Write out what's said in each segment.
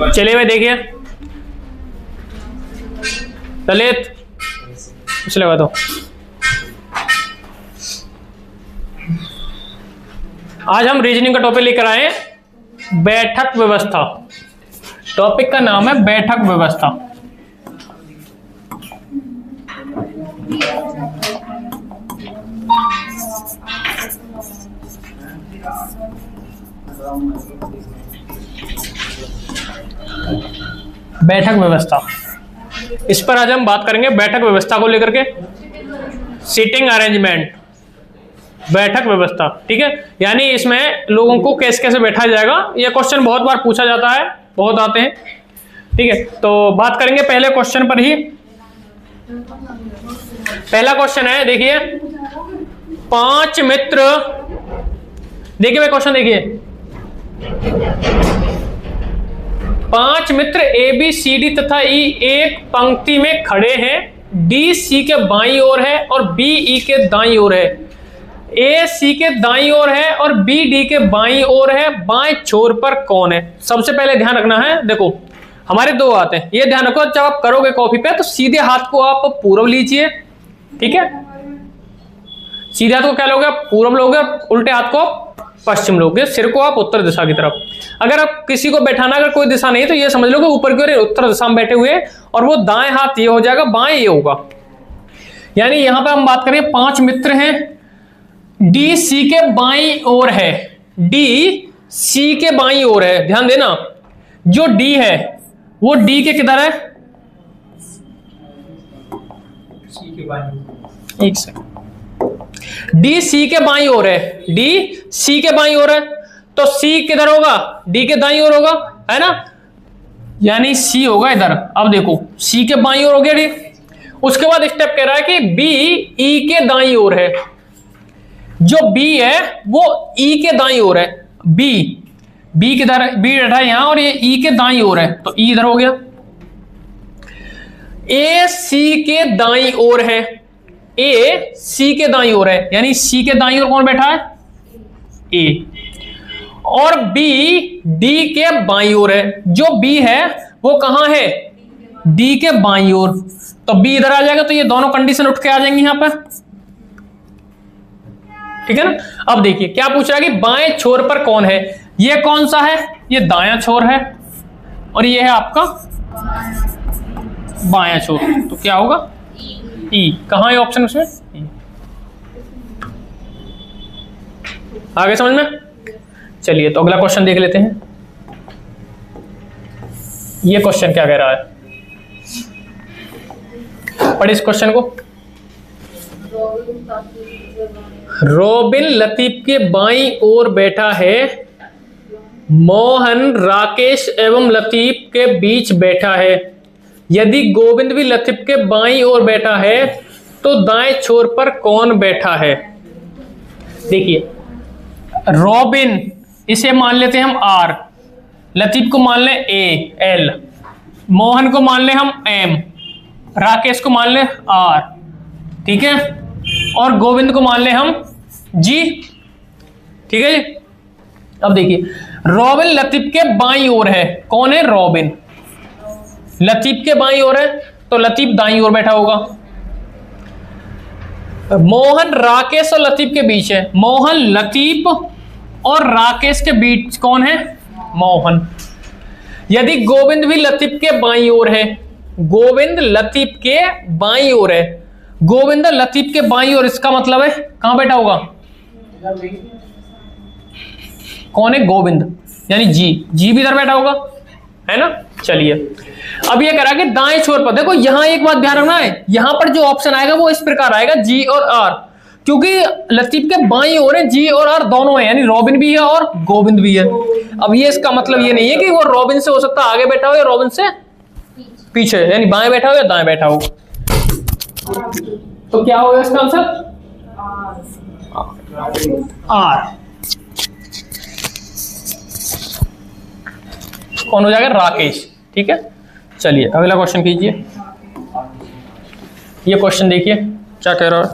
चलिए भाई देखिए ललित कुछ लगा दो। आज हम रीजनिंग का टॉपिक लेकर आए बैठक व्यवस्था। टॉपिक का नाम है बैठक व्यवस्था। बैठक व्यवस्था, इस पर आज हम बात करेंगे। बैठक व्यवस्था को लेकर के सीटिंग अरेंजमेंट, बैठक व्यवस्था, ठीक है। यानी इसमें लोगों को कैसे कैसे बैठा जाएगा, यह क्वेश्चन बहुत बार पूछा जाता है, बहुत आते हैं, ठीक है। तो बात करेंगे पहले क्वेश्चन पर ही। पहला क्वेश्चन है, देखिए 5 मित्र, देखिए भाई क्वेश्चन देखिए, 5 मित्र ए बी सी डी तथा ई एक पंक्ति में खड़े हैं। डी सी के बाईं ओर है और बी ई के दाईं ओर है। ए सी के दाईं ओर है और बी डी के बाईं ओर है। बाएं छोर पर कौन है? सबसे पहले ध्यान रखना है, देखो हमारे दो हाथ हैं, ये ध्यान रखो जब आप करोगे कॉपी पे तो सीधे हाथ को आप पूर्व लीजिए, ठीक है। सीधे हाथ को क्या लोगे? पूर्व लोगे, उल्टे हाथ को पश्चिम लोगे, सिर को आप उत्तर दिशा की तरफ। अगर आप किसी को बैठाना अगर कोई दिशा नहीं है तो ये समझ लो कि ऊपर की ओर उत्तर दिशा में बैठे हुए, और वो दाएं हाथ ये हो जाएगा, बाएं ये होगा। यानी यहां पे हम बात करें 5 मित्र हैं, डी सी के बाईं ओर है, डी सी के बाईं ओर है। ध्यान देना, जो डी है वो डी के किधर है? सी के बाईं, एक सेकंड, डी सी के बाईं ओर है, डी सी के बाईं ओर है, तो सी किधर होगा? डी के दाईं ओर होगा, है ना। यानी सी होगा इधर। अब देखो सी के बाईं ओर हो गया डी। उसके बाद स्टेप कह रहा है कि बी ई के दाईं ओर है। जो बी है वो ई के दाईं ओर है। बी किधर है? बी बैठा है यहां और ये ई के दाईं ओर है, तो ई इधर हो गया। ए सी के दाईं ओर है, ए सी के दाईं ओर है, यानी सी के दाईं ओर कौन बैठा है? ए। और बी डी के बाईं ओर है। जो बी है वो कहां है? डी के बाईं ओर, तो बी इधर आ जाएगा, तो ये दोनों कंडीशन उठ के आ जाएंगी यहां पर, ठीक है ना। अब देखिए क्या पूछ रहा है कि बाएं छोर पर कौन है? ये कौन सा है? ये दायां छोर है, और ये है आपका बायां छोर, तो क्या होगा? ई। कहां है ऑप्शन उसमें? ई। आगे समझ में? चलिए तो अगला क्वेश्चन देख लेते हैं। ये क्वेश्चन क्या कह रहा है, पढ़े इस क्वेश्चन को। रॉबिन लतीफ के बाईं ओर बैठा है, मोहन राकेश एवं लतीफ के बीच बैठा है। यदि गोविंद भी लतीफ के बाईं ओर बैठा है तो दाएं छोर पर कौन बैठा है? देखिए रॉबिन, इसे मान लेते हैं हम आर, लतीफ को मान ले ए एल, मोहन को मान ले हम एम, राकेश को मान ले आर, ठीक है, और गोविंद को मान ले हम जी, ठीक है जी। अब देखिए रॉबिन लतीफ के बाईं ओर है, कौन है? रॉबिन लतीफ के बाईं ओर है, तो लतीफ दाईं ओर बैठा होगा। मोहन राकेश और लतीफ के बीच है, मोहन लतीफ और राकेश के बीच कौन है? मोहन। यदि गोविंद भी लतीफ के बाईं ओर है, गोविंद लतीफ के बाईं ओर है, गोविंद लतीफ के बाईं ओर, इसका मतलब है कहां बैठा होगा? कौन है? गोविंद, यानी जी भी इधर बैठा होगा, है ना। चलिए अब ये कह रहा है कि दाएं छोर पर, देखो यहां एक बात ध्यान रखना है, यहां पर जो ऑप्शन आएगा वो इस प्रकार आएगा जी और आर, क्योंकि लतीफ के बाईं ओर है, जी और आर दोनों है, यानी रॉबिन भी है और गोविंद भी है। अब ये इसका मतलब ये नहीं है कि वो रॉबिन से हो सकता है आगे बैठा हो या रॉबिन से पीछे, यानी बाएं बैठा हो या दाएं बैठा हो। तो क्या होगा इसका आंसर? आर। कौन हो जाएगा? राकेश, ठीक है। चलिए अगला क्वेश्चन कीजिए। ये क्वेश्चन देखिए क्या कह रहा है।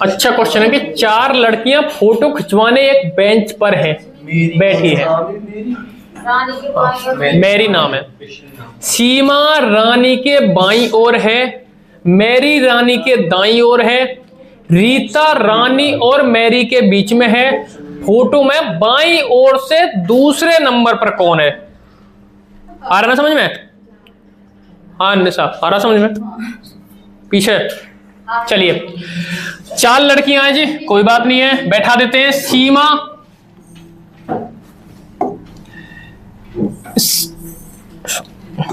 अच्छा क्वेश्चन है कि 4 लड़कियां फोटो खिंचवाने एक बेंच पर हैं, बैठी है। मेरी नाम है। सीमा रानी के बाईं ओर है, मैरी रानी के दाईं ओर है, रीता रानी और मैरी के बीच में है। फोटो में बाईं ओर से दूसरे नंबर पर कौन है? आ रहा ना समझ में? हाँ निशा, आ रहा समझ में? पीछे चलिए, 4 लड़कियां हैं जी, कोई बात नहीं है, बैठा देते हैं। सीमा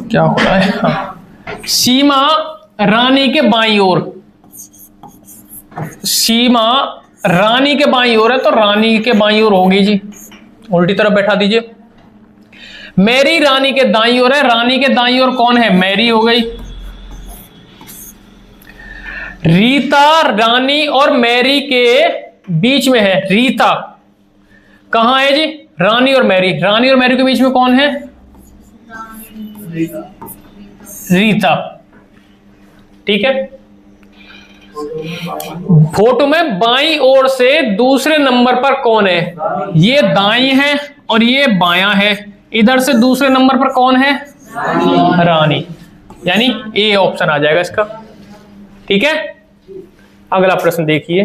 क्या हो रहा है? हाँ। सीमा रानी के बाईं ओर, सीमा रानी के बाईं ओर है तो रानी के बाईं ओर होगी जी, उल्टी तरफ बैठा दीजिए। मैरी रानी के दाईं ओर है, रानी के दाईं ओर कौन है? मैरी हो गई। रीता रानी और मैरी के बीच में है, रीता कहां है जी? रानी और मैरी, रानी और मैरी के बीच में कौन है? रीता। ठीक है। फोटो में बाईं ओर से दूसरे नंबर पर कौन है? ये दाईं है और ये बायां है। इधर से दूसरे नंबर पर कौन है? रानी, यानी ए ऑप्शन आ जाएगा इसका। ठीक है, अगला प्रश्न देखिए।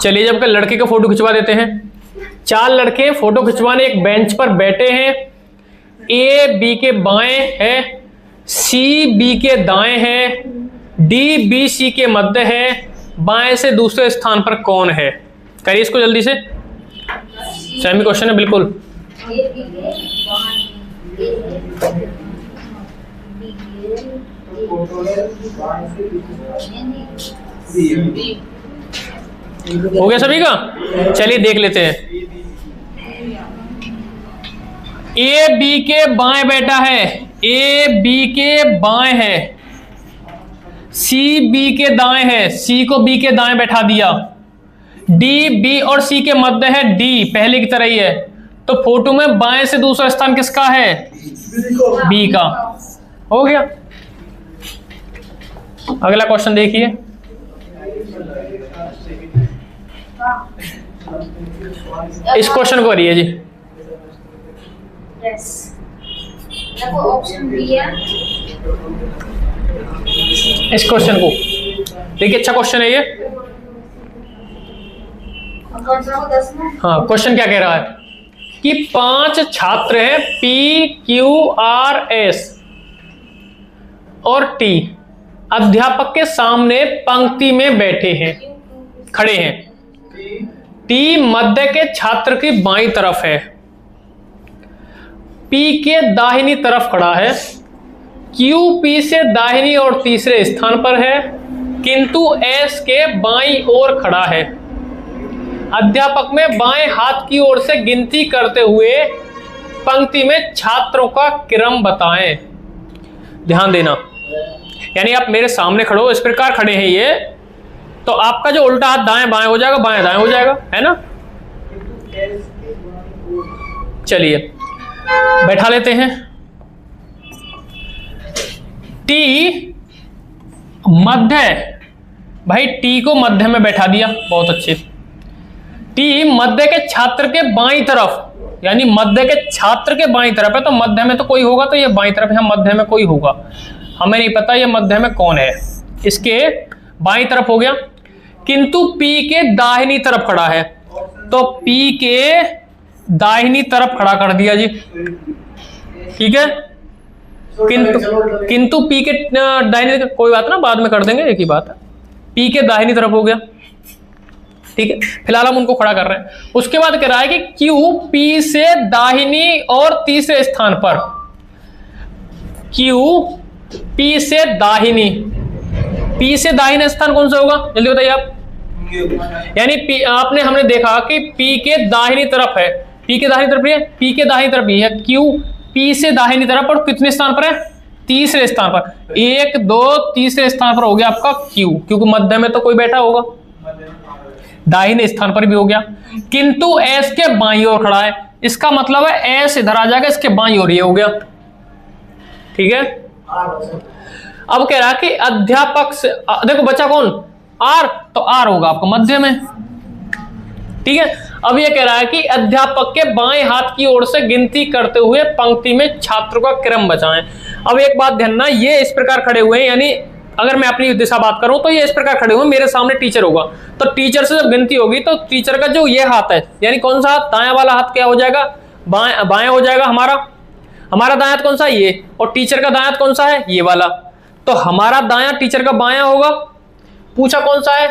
चलिए, जब के लड़के का फोटो खिंचवा देते हैं। 4 लड़के फोटो खिंचवाने एक बेंच पर बैठे हैं। ए बी के बाएं है, सी बी के दाएं है, डी बी सी के मध्य है। बाएं से दूसरे स्थान पर कौन है? करिए इसको जल्दी से, सेमी क्वेश्चन है बिल्कुल। हो गया सभी का? चलिए देख लेते हैं। ए बी के बाएं बैठा है, ए बी के बाएं है, सी बी के दाएं है, सी को बी के दाएं बैठा दिया। डी बी और सी के मध्य है, डी पहले की तरह ही है। तो फोटो में बाएं से दूसरा स्थान किसका है? बी का। हो गया। अगला क्वेश्चन देखिए। इस क्वेश्चन को करिए जी। इस क्वेश्चन को देखिए, अच्छा क्वेश्चन है ये। हाँ, क्वेश्चन क्या कह रहा है कि 5 छात्र हैं, पी क्यू आर एस और टी अध्यापक के सामने पंक्ति में बैठे हैं, खड़े हैं। टी मध्य के छात्र की बाईं तरफ है, पी के दाहिनी तरफ खड़ा है, क्यू पी से दाहिनी और तीसरे स्थान पर है, किंतु एस के बाईं ओर खड़ा है। अध्यापक में बाएं हाथ की ओर से गिनती करते हुए पंक्ति में छात्रों का क्रम बताएं। ध्यान देना, यानी आप मेरे सामने खड़े हो, इस प्रकार खड़े हैं ये, तो आपका जो उल्टा हाथ दाएं बाएं हो जाएगा, बाएं दाएं हो जाएगा, है ना। चलिए बैठा लेते हैं। टी मध्य, भाई टी को मध्य में बैठा दिया, बहुत अच्छे। टी मध्य के छात्र के बाईं तरफ, यानी मध्य के छात्र के बाईं तरफ है, तो मध्य में तो कोई होगा, तो ये बाईं तरफ है, मध्य में कोई होगा, हमें नहीं पता ये मध्य में कौन है, इसके बाईं तरफ हो गया। किंतु पी के दाहिनी तरफ खड़ा है, तो पी के दाहिनी तरफ खड़ा कर दिया जी। ठीक है, किंतु पी के दाहिनी, कोई बात ना, बाद में कर देंगे, एक ही बात है। पी के दाहिनी तरफ हो गया। ठीक है, फिलहाल हम उनको खड़ा कर रहे हैं। उसके बाद कह रहा है कि क्यू पी से दाहिनी और तीसरे स्थान पर, क्यू पी से दाहिनी, पी से दाहिना स्थान कौन सा होगा, जल्दी बताइए आप। यानी पी, आपने हमने देखा कि पी के दाहिनी तरफ है, पी के दाहिनी तरफ है, पी के दाहिनी तरफ ही है, क्यू पी से दाहिनी तरफ और कितने स्थान पर है? तीसरे स्थान पर। 1 2 तीसरे स्थान पर हो गया आपका क्यू, क्योंकि मध्य में तो कोई बैठा होगा। दाहिने स्थान पर भी हो गया, किंतु एस के बाईं ओर खड़ा है, इसका मतलब है एस इधर आ जाएगा, इसके बाईं ओर ये हो गया। ठीक है, अब कह रहा है कि अध्यापक से, देखो बच्चा कौन, आर, तो आर होगा आपका मध्य में। ठीक है, अब ये कह रहा है कि अध्यापक के बाएं हाथ की ओर से गिनती करते हुए पंक्ति में छात्रों का क्रम बचाएं। अब एक बात ध्यान ना, ये इस प्रकार खड़े हुए हैं, यानी अगर मैं अपनी दिशा बात करूं तो ये इस प्रकार खड़े हुए, मेरे सामने टीचर होगा, तो टीचर से जब गिनती होगी तो टीचर का जो ये हाथ है, यानी कौन सा हाथ, दायां वाला हाथ क्या हो जाएगा, बायां हो जाएगा हमारा दायां हाथ कौन सा है, ये, और टीचर का दायां हाथ कौन सा है, ये वाला, तो हमारा दायां टीचर का बायां होगा। पूछा कौन सा है,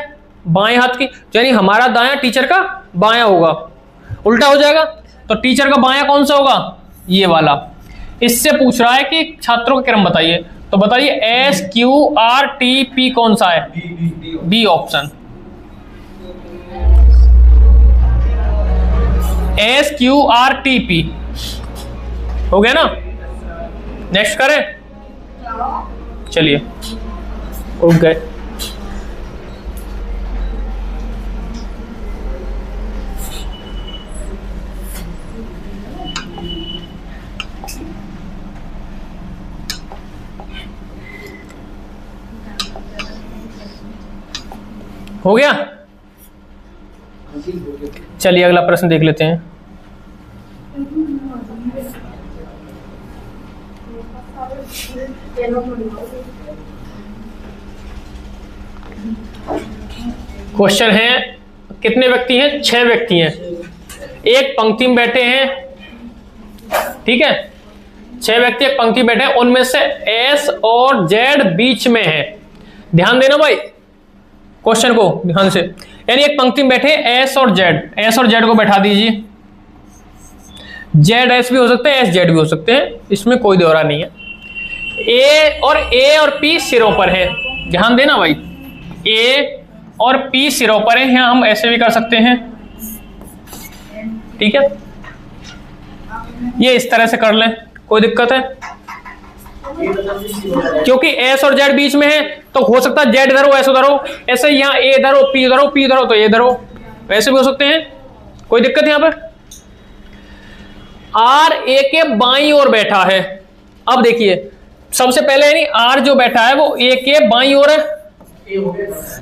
बाएं हाथ की, यानी हमारा दायां टीचर का बायां होगा, उल्टा हो जाएगा, तो टीचर का बायां कौन सा होगा, ये वाला। इससे पूछ रहा है कि छात्रों का क्रम बताइए, तो बताइए S Q R T P कौन सा है, B option, S Q R T P हो गया ना। नेक्स्ट करें, चलिए उठ गए। हो गया, चलिए अगला प्रश्न देख लेते हैं। क्वेश्चन है, कितने व्यक्ति हैं, 6 व्यक्ति हैं, एक पंक्ति में बैठे हैं। ठीक है, 6 व्यक्ति एक पंक्ति में बैठे हैं, उनमें से एस और जेड बीच में है। ध्यान देना भाई क्वेश्चन को ध्यान से, यानी एक पंक्ति में बैठे एस और जेड, एस और जेड को बैठा दीजिए, जेड एस भी हो सकते हैं, एस जेड भी हो सकते हैं, इसमें कोई दोहरा नहीं है। ए और पी सिरों पर है, ध्यान देना भाई, ए और पी सिरों पर है, यहां हम ऐसे भी कर सकते हैं। ठीक है, ये इस तरह से कर लें, कोई दिक्कत है, क्योंकि एस और जेड बीच में है तो हो सकता है जेड इधर हो, एस उधर हो, ऐसे यहाँ ए इधर हो, पी इधर हो, पी इधर हो तो ए इधर हो, वैसे भी हो सकते हैं, कोई दिक्कत यहां पर। आर ए के बाईं ओर बैठा है। अब देखिए सबसे पहले यानी आर जो बैठा है वो ए के बाईं ओर है,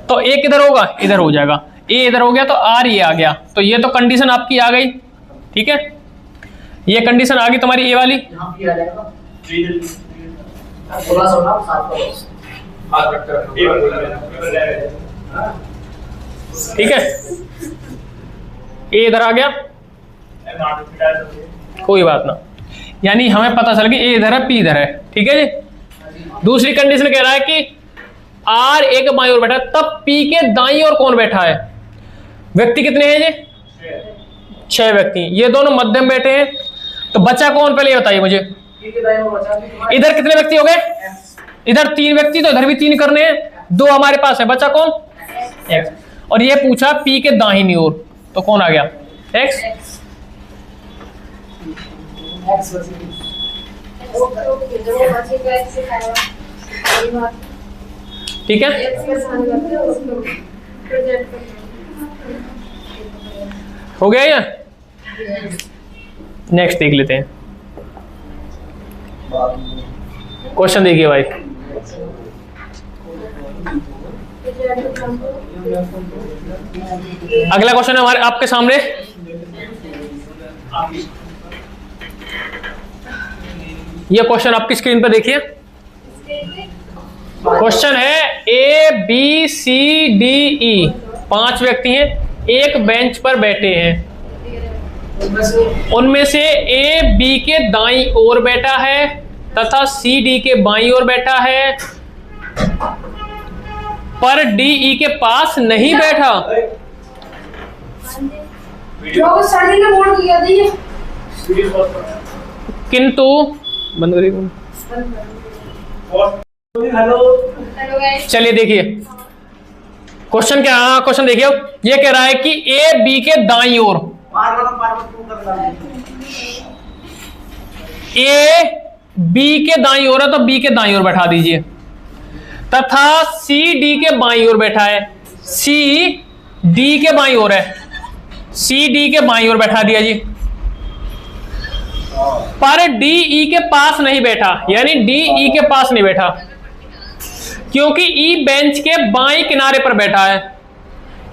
तो ए किधर होगा, इधर हो जाएगा, ए इधर हो गया तो आर ये आ गया, तो ये तो कंडीशन आपकी आ गई। ठीक है, ये कंडीशन आ गई तुम्हारी ए वाली। ठीक है, ए इधर आ गया, कोई बात ना, यानी हमें पता चल गया ए इधर है, पी इधर है। ठीक है जी, दूसरी कंडीशन कह रहा है कि आर ए के बाईं ओर बैठा है, तब पी के दाईं ओर कौन बैठा है, व्यक्ति कितने हैं जी, 6 व्यक्ति, ये दोनों मध्यम बैठे हैं, तो बचा कौन, पहले ये बताइए मुझे, इधर कितने व्यक्ति हो गए, इधर 3 व्यक्ति, तो इधर भी 3 करने हैं, 2 हमारे पास है, बचा कौन, एक्स, और ये पूछा पी के दाहिनी ओर, तो कौन आ गया, एक्स। ठीक है, हो गया या नेक्स्ट देख लेते हैं। क्वेश्चन देखिए भाई, अगला क्वेश्चन है हमारे आपके सामने, ये क्वेश्चन आपकी स्क्रीन पर देखिए। क्वेश्चन है ए बी सी डी ई 5 व्यक्ति हैं, एक बेंच पर बैठे हैं, उनमें से ए बी के दाईं ओर बैठा है तथा सी डी के बाईं ओर बैठा है, पर डी ई के पास नहीं बैठा। किंतु बंद करिए, चलिए देखिए क्वेश्चन क्या, क्वेश्चन देखिए, ये कह रहा है कि ए बी के दाईं ओर, ए बी के दाईं ओर है तो बी के दाईं ओर बैठा दीजिए, तथा सी डी के बाईं ओर बैठा है, सी डी के बाईं ओर है, सी डी के बाईं ओर बैठा दिया जी, पर डी ई के पास नहीं बैठा, यानी डी ई के पास नहीं बैठा, क्योंकि ई बेंच के बाएं किनारे पर बैठा है।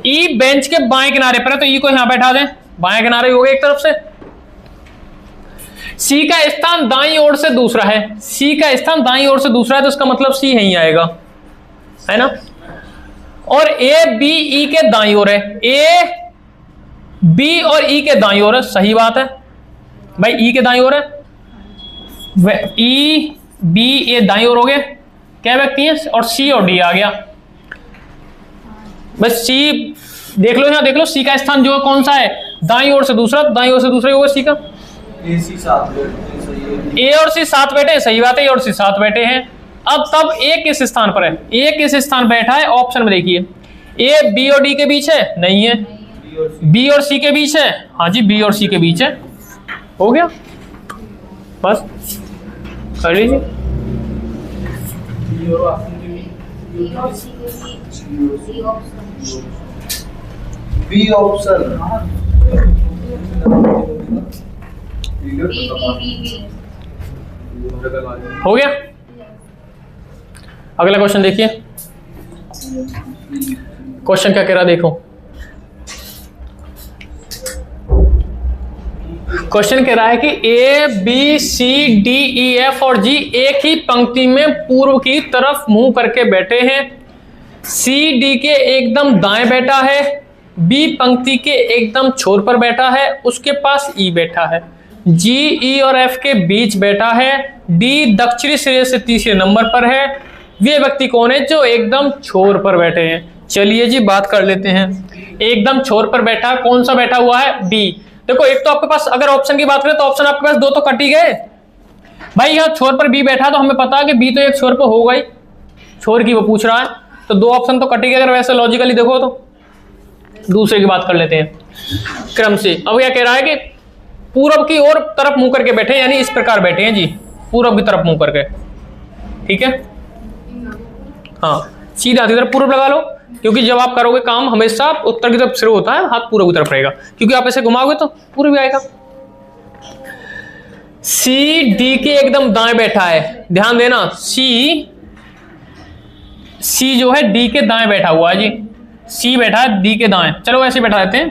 ई बेंच के बाएं किनारे पर है, तो ई को यहां बैठा दें, बाएं किनारे हो गया एक तरफ से। सी का स्थान दाईं ओर से दूसरा है, सी का स्थान दाईं ओर से दूसरा है, तो इसका मतलब सी यहीं आएगा, है ना। और ए बी ई के दाईं ओर है, ए बी और ई के दाईं ओर है, सही बात है भाई, ई के दाईं ओर है, ई बी ए दाईं ओर हो गए, क्या व्यक्ति है, और सी और डी आ गया। बस सी देख लो, यहां देख लो, सी का स्थान जो कौन सा है, दाईं ओर से दूसरा, दाईं ओर से दूसरा होगा सी का। ए और सी साथ बैठे हैं, सही बात है, ए और सी साथ बैठे हैं। अब तब ए किस स्थान पर है, ए किस स्थान बैठा है, ऑप्शन में देखिए, ए बी और डी के बीच है, नहीं है, बी और सी के बीच है, हाँ जी बी और सी के बीच है, हो गया, बस कर लीजिए। बी ऑप्शन हो गया। अगला क्वेश्चन देखिए, क्वेश्चन क्या कह रहा देखो, क्वेश्चन कह रहा है कि A B C D E F और जी एक ही पंक्ति में पूर्व की तरफ मुंह करके बैठे हैं, सी डी के एकदम दाएं बैठा है, बी पंक्ति के एकदम छोर पर बैठा है, उसके पास ई बैठा है, जी ई और एफ के बीच बैठा है, डी दक्षिणी सिरे से तीसरे नंबर पर है, वे व्यक्ति कौन है जो एकदम छोर पर बैठे हैं। चलिए जी बात कर लेते हैं, एकदम छोर पर बैठा, कौन सा बैठा हुआ है, बी। देखो एक तो आपके पास, अगर ऑप्शन की बात करें तो ऑप्शन आपके पास दो तो कट ही गए भाई, यहाँ छोर पर बी बैठा, तो हमें पता है कि बी तो एक छोर पर होगा ही, छोर की वो पूछ रहा है, तो दो ऑप्शन तो कट ही गए। अगर वैसे लॉजिकली देखो तो दूसरे की बात कर लेते हैं क्रम से। अब क्या कह रहा है कि पूरब की ओर तरफ मुंह करके बैठे, यानी इस प्रकार बैठे हैं जी, पूरब की तरफ मुंह करके, ठीक है, हाँ सीधा की तरफ पूरब लगा लो, क्योंकि जब आप करोगे काम हमेशा उत्तर की तरफ शुरू होता है, हाथ पूरब की तरफ रहेगा, क्योंकि आप ऐसे घुमाओगे तो पूरब आएगा। सी डी के एकदम दाएं बैठा है, ध्यान देना, सी जो है डी के दाएं बैठा हुआ है जी, सी बैठा है डी के दाएं, चलो ऐसे बैठा देते हैं,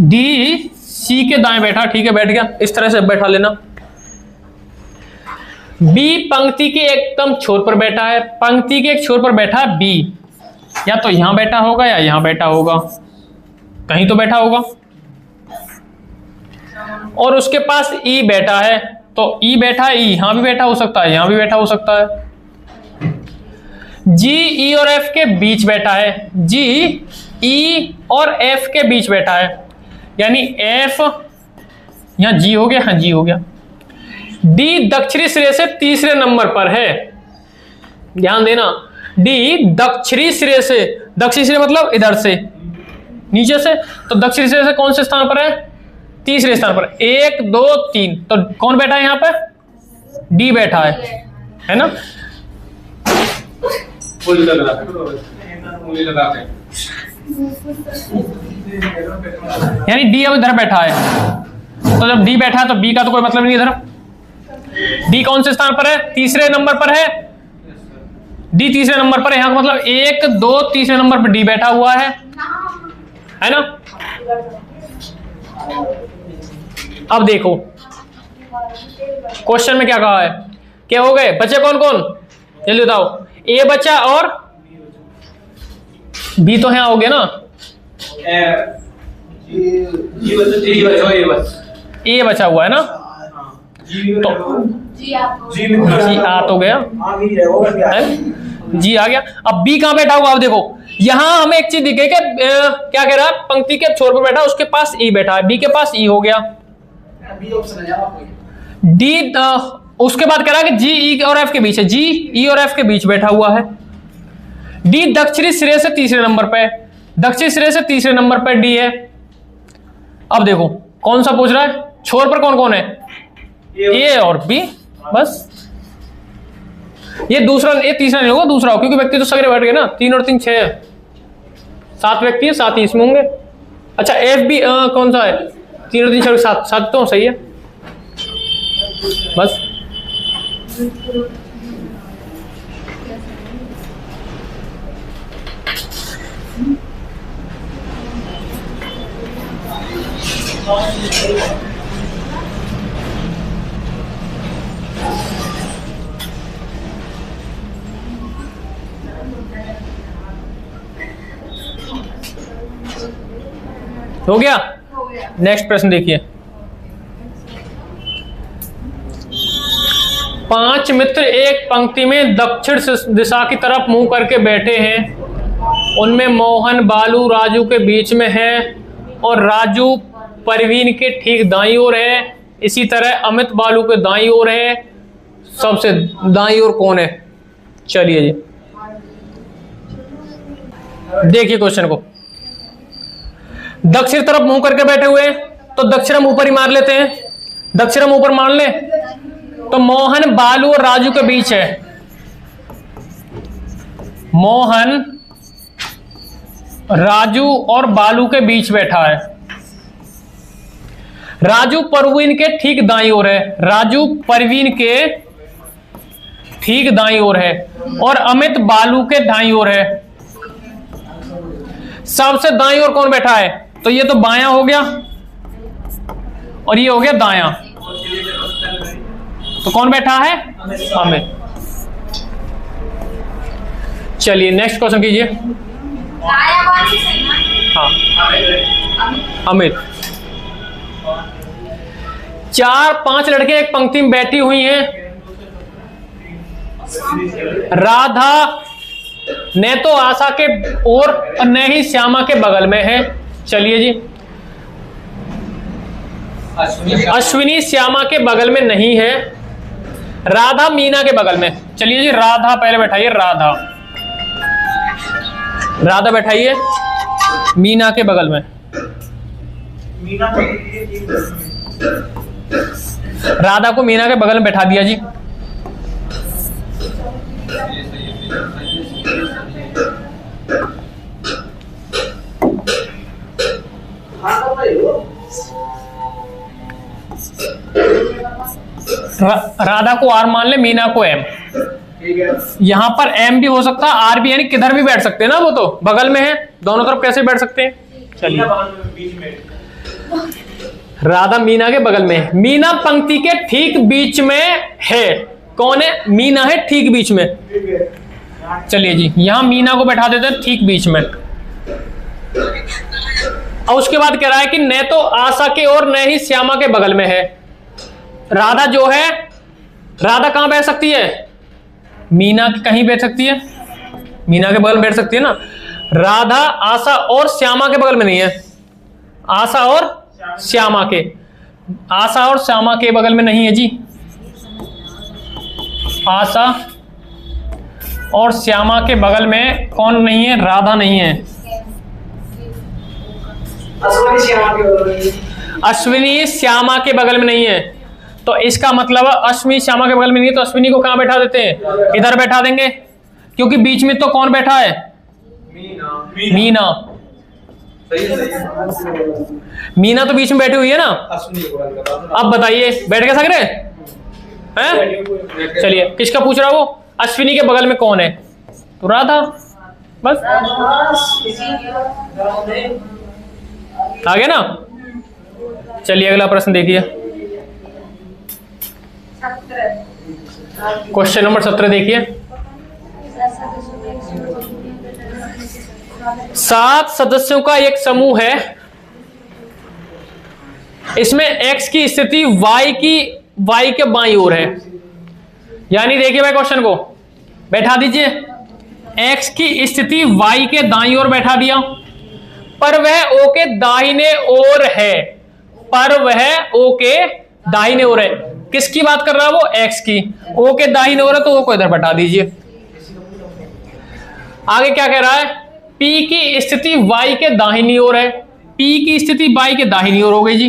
डी सी के दाएं बैठा, ठीक है बैठ गया, इस तरह से बैठा लेना। बी पंक्ति के एकदम छोर पर बैठा है, पंक्ति के एक छोर पर बैठा है बी, या तो यहां बैठा होगा या यहां बैठा होगा, कहीं तो बैठा होगा, और उसके पास ई बैठा है, तो ई बैठा है, ई यहां भी बैठा हो सकता है, यहां भी बैठा हो सकता है। जी ई और एफ के बीच बैठा है, जी ई और एफ के बीच बैठा है, यानी एफ यहां जी हो गया, हाँ जी हो गया। डी दक्षिणी सिरे से तीसरे नंबर पर है, ध्यान देना, डी दक्षिणी सिरे से, दक्षिणी सिरे मतलब इधर से नीचे से, तो दक्षिणी सिरे से कौन से स्थान पर है, तीसरे स्थान पर, 1 2 3, तो कौन बैठा है यहां पर, डी बैठा है ना। यानी डी अब इधर बैठा है, तो जब डी बैठा है तो बी का तो कोई मतलब नहीं इधर। डी कौन से स्थान पर है, तीसरे नंबर पर है, डी तीसरे नंबर पर है, यहां का मतलब 1 2 तीसरे नंबर पर डी बैठा हुआ है ना। अब देखो क्वेश्चन में क्या कहा है, क्या हो गए, बचे कौन कौन, जल्दी बताओ, ए बचा और बी तो यहां हो गया ना, ए बचा हुआ है ना, तो जी आ तो गया, जी आ गया। अब बी कहां बैठा हुआ, अब देखो यहां हमें एक चीज दिखे कि क्या कह रहा है, पंक्ति के छोर पर बैठा, उसके पास ई बैठा है, बी के पास ई हो गया, डी उसके बाद कह रहा है कि जी ई और एफ के बीच है, जी ई और एफ के बीच बैठा हुआ है, डी दक्षिणी सिरे से तीसरे नंबर पे, दक्षिणी सिरे से तीसरे नंबर पर डी है। अब देखो कौन सा पूछ रहा है, छोर पर कौन कौन है, ए और बी, बस ये दूसरा, ये तीसरा नहीं होगा, दूसरा हो, क्योंकि व्यक्ति तो सगरे बैठ गए ना, 3 और 3 6, 7 व्यक्ति है, 7 ही इसमें होंगे। अच्छा एफ बी कौन सा है, 3 और 3 6 7, 7 तो सही है बस। हो गया। नेक्स्ट प्रश्न देखिए। 5 मित्र एक पंक्ति में दक्षिण दिशा की तरफ मुंह करके बैठे हैं। उनमें मोहन बालू राजू के बीच में है और राजू परवीन के ठीक दाईं ओर है। इसी तरह अमित बालू के दाईं ओर है। सबसे दाईं ओर कौन है? चलिए जी देखिए क्वेश्चन को। दक्षिण तरफ मुंह करके बैठे हुए हैं तो दक्षिण हम ऊपर ही मार लेते हैं। दक्षिण हम ऊपर मान ले तो मोहन बालू और राजू के बीच है। मोहन राजू और बालू के बीच बैठा है। राजू परवीन के ठीक दाईं ओर है। राजू परवीन के ठीक दाईं ओर है और अमित बालू के दाईं ओर है। सबसे दाईं ओर कौन बैठा है? तो ये तो बायां हो गया और ये हो गया दायां। तो कौन बैठा है? अमित। चलिए नेक्स्ट क्वेश्चन कीजिए। हाँ अमित। 4-5 लड़के एक पंक्ति में बैठी हुई हैं। राधा न तो आशा के और न ही श्यामा के बगल में है। चलिए जी अश्विनी श्यामा के बगल में नहीं है। राधा मीना के बगल में। चलिए जी राधा पहले बैठाइए। राधा बैठाइए मीना के बगल में। राधा को मीना के बगल में बैठा दिया जी। राधा को आर मान ले, मीना को एम। यहां पर एम भी हो सकता है, आर भी, यानी किधर भी बैठ सकते हैं ना। वो तो बगल में है, दोनों तरफ कैसे बैठ सकते हैं? चलिए राधा मीना के बगल में है। मीना पंक्ति के ठीक बीच में है। कौन है? मीना है ठीक बीच में। चलिए जी यहां मीना को बैठा देते हैं ठीक बीच में। और उसके बाद कह रहा है कि न तो आशा के और न ही श्यामा के बगल में है। राधा जो है, राधा कहां बैठ सकती है? मीना के कहीं बैठ सकती है, मीना के बगल में बैठ सकती है ना। राधा आशा और श्यामा के बगल में नहीं है। आशा और श्यामा के, आशा और श्यामा के बगल में नहीं है जी। आशा और श्यामा के बगल में कौन नहीं है? राधा नहीं है। अश्विनी श्यामा के बगल में नहीं है। तो इसका मतलब अश्विनी श्यामा के बगल में नहीं है, तो अश्विनी को कहां बैठा देते हैं? इधर बैठा देंगे, क्योंकि बीच में तो कौन बैठा है? मीना। मीना तो बीच में बैठी हुई है ना। अब बताइए बैठ के सक रहे हैं? चलिए किसका पूछ रहा वो? अश्विनी के बगल में कौन है? तो राधा। बस आ गया ना। चलिए अगला प्रश्न देखिए। क्वेश्चन नंबर 17 देखिए। 7 सदस्यों का एक समूह है। इसमें x की स्थिति y के बाईं ओर है। यानी देखिए भाई क्वेश्चन को बैठा दीजिए। x की स्थिति y के दाईं ओर बैठा दिया, पर वह o के दाहिने ओर है। पर वह o के दाहिने ओर है। किसकी बात कर रहा है वो? x की। o के दाहिने ओर है तो o को इधर बैठा दीजिए। आगे क्या कह रहा है? p की स्थिति y के दाहिनी ओर है। p की स्थिति y के दाहिनी ओर हो गई जी,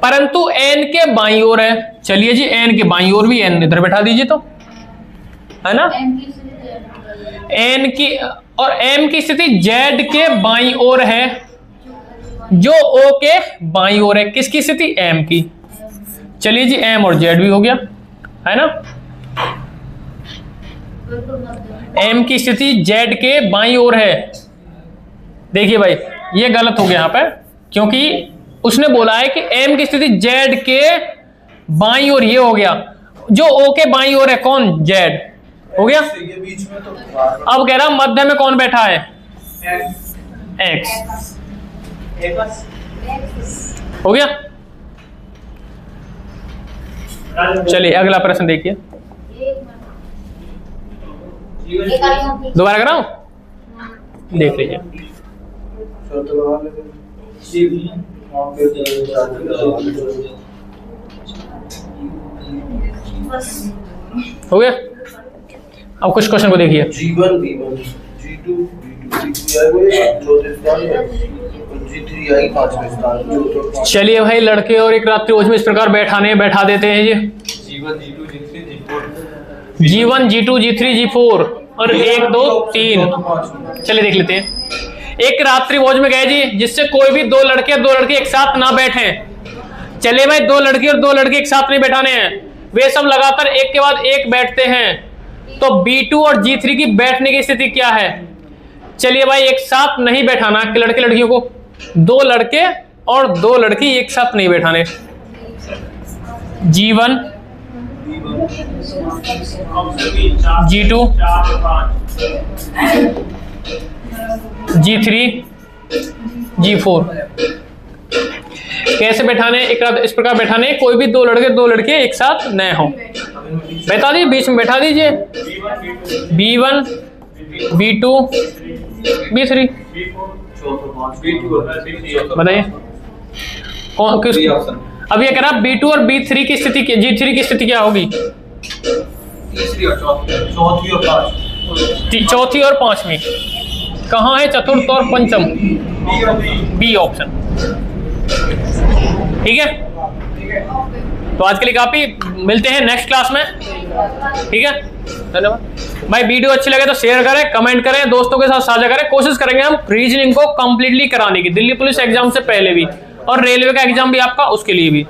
परंतु n के बाईं ओर है। चलिए जी n के बाईं ओर भी n इधर बैठा दीजिए, तो है ना। n की और M की स्थिति Z के बाईं ओर है, जो O के बाईं ओर है। किसकी स्थिति? M की। चलिए जी, M और Z भी हो गया, है ना। M की स्थिति Z के बाईं ओर है। देखिए भाई, ये गलत हो गया यहाँ पे, क्योंकि उसने बोला है कि M की स्थिति Z के बाईं ओर, ये हो गया। जो O के बाईं ओर है कौन? Z हो गया। ये बीच में तो अब कह रहा मध्य में कौन बैठा है? X हो गया। चलिए अगला प्रश्न देखिए, दोबारा कराऊं? देख लीजिए। हो गया। अब कुछ क्वेश्चन को देखिए। G1 B1 G2 B2 चौथे स्थान पर, G3 आई पांचवें स्थान पर। चलिए भाई, लड़के और एक रात्रिभोज में इस प्रकार बैठा देते हैं ये। G1 G2 G3 G4 G1 G2 G3 G4 और 1 2 3। चलिए देख लेते हैं। एक रात्रिभोज में गए जी, जिससे कोई भी दो लड़के एक साथ ना बैठे। चलिए भाई, दो लड़की और दो लड़के एक साथ नहीं बैठाने हैं, वे सब लगातार एक के बाद एक बैठते हैं। तो B2 और G3 की बैठने की स्थिति क्या है? चलिए भाई, एक साथ नहीं बैठाना लड़के लड़कियों को, दो लड़के और दो लड़की एक साथ नहीं बैठाने। G1 G2 G3 G4 कैसे बैठाने? एक इस प्रकार बैठाने, कोई भी दो लड़के एक साथ न हो। बैठा दीजिए, बीच में बैठा दीजिए। B1 B2 B3 बताइए कौन किस? अब ये कह रहा B2 और B3 की स्थिति, G3 की स्थिति क्या होगी? तीसरी और चौथी और पांचवी। चौथी और पांचवी कहाँ है? चतुर्थ और पंचम, बी ऑप्शन। ठीक है, तो आज के लिए काफी, मिलते हैं नेक्स्ट क्लास में। ठीक है, धन्यवाद भाई। वीडियो अच्छी लगे तो शेयर करें, कमेंट करें, दोस्तों के साथ साझा करें। कोशिश करेंगे हम रीजनिंग को कंप्लीटली कराने की, दिल्ली पुलिस एग्जाम से पहले भी, और रेलवे का एग्जाम भी आपका, उसके लिए भी।